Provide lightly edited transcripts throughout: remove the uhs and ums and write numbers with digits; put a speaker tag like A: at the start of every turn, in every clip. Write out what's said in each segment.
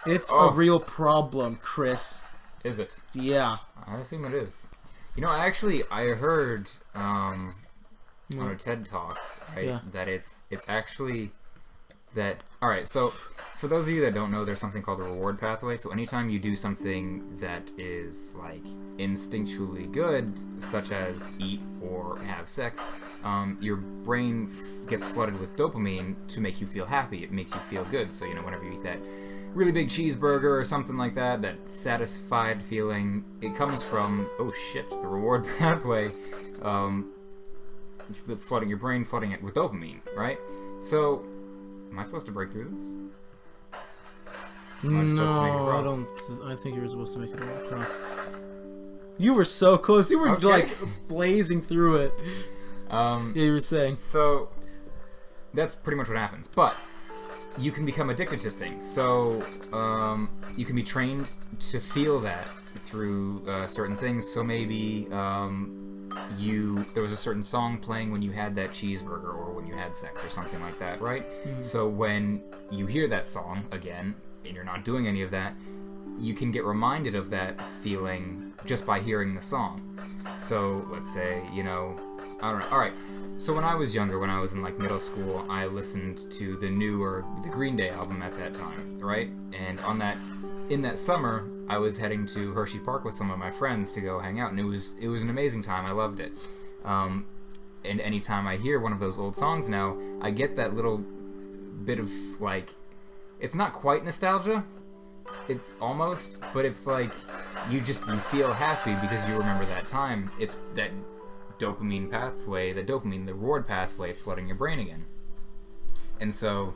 A: It's a real problem, Chris.
B: Is it?
A: Yeah.
B: I assume it is. You know, I heard on a TED Talk, right, that it's actually that... Alright, so for those of you that don't know, there's something called the reward pathway. So anytime you do something that is, like, instinctually good, such as eat or have sex, your brain gets flooded with dopamine to make you feel happy. It makes you feel good. So, you know, whenever you eat that really big cheeseburger or something like that, that satisfied feeling, it comes from, oh shit, the reward pathway, flooding your brain, flooding it with dopamine, right? So, am I supposed to break through this?
A: No, I think you were supposed to make it across. You were so close. You were like blazing through it. Yeah, you were saying.
B: So, that's pretty much what happens. But you can become addicted to things. So, you can be trained to feel that through certain things. So maybe there was a certain song playing when you had that cheeseburger or when you had sex or something like that, right? Mm-hmm. So when you hear that song again, and you're not doing any of that, you can get reminded of that feeling just by hearing the song. So let's say, you know, I don't know. All right. So when I was younger, when I was in like middle school, I listened to the Green Day album at that time, right? And in that summer, I was heading to Hershey Park with some of my friends to go hang out, and it was an amazing time. I loved it. And anytime I hear one of those old songs now, I get that little bit of like, it's not quite nostalgia, it's almost, but it's like you feel happy because you remember that time. It's that dopamine pathway, the reward pathway flooding your brain again. And so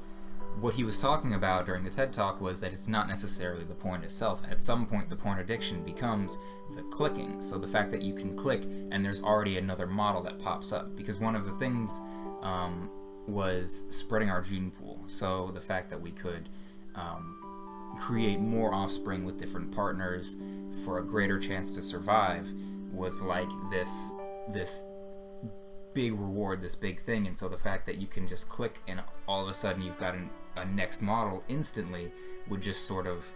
B: what he was talking about during the TED Talk was that it's not necessarily the porn itself. At some point, the porn addiction becomes the clicking. So the fact that you can click and there's already another model that pops up. Because one of the things was spreading our gene pool. So the fact that we could create more offspring with different partners for a greater chance to survive was like this big reward, this big thing. And so the fact that you can just click and all of a sudden you've got a next model instantly would just sort of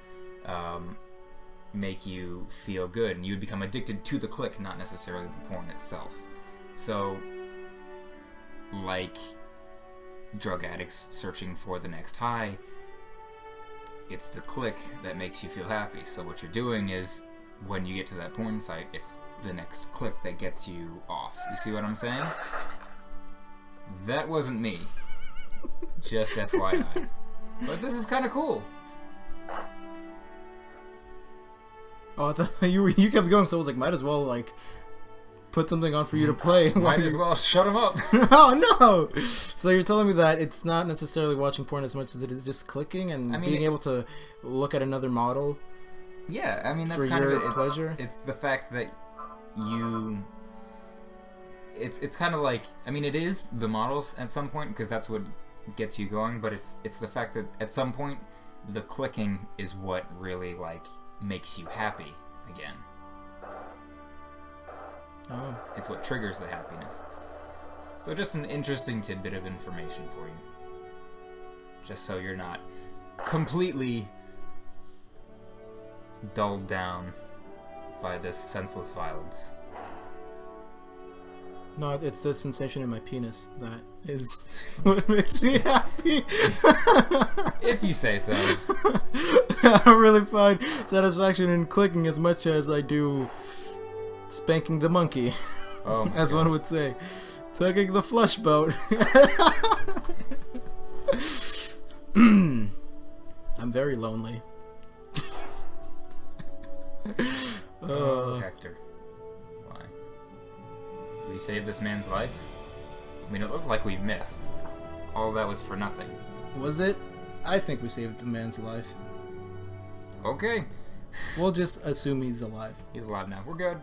B: make you feel good, and you would become addicted to the click, not necessarily the porn itself. So like drug addicts searching for the next high, it's the click that makes you feel happy. So what you're doing is, when you get to that porn site, it's the next click that gets you off. You see what I'm saying? That wasn't me. Just FYI. But this is kind of cool.
A: Oh, I thought you kept going, so I was like, might as well like put something on for you to play.
B: Might as well shut him up.
A: Oh no! So you're telling me that it's not necessarily watching porn as much as it is just clicking and being able to look at another model.
B: Yeah, I mean, that's
A: for
B: kind
A: your
B: of it.
A: pleasure.
B: It's the fact that you... It's kind of like... I mean, it is the models at some point, because that's what gets you going, but it's the fact that at some point, the clicking is what really, like, makes you happy again.
A: Oh.
B: It's what triggers the happiness. So just an interesting tidbit of information for you. Just so you're not completely dulled down by this senseless violence.
A: No, it's the sensation in my penis that is what makes me happy.
B: If you say so.
A: I don't really find satisfaction in clicking as much as I do spanking the monkey.
B: Oh my
A: as
B: God.
A: One would say. Tugging the flush boat. I'm very lonely.
B: Oh, Hector. Why? We saved this man's life? I mean, it looked like we missed. All that was for nothing.
A: Was it? I think we saved the man's life.
B: Okay.
A: We'll just assume he's alive.
B: He's alive now. We're good.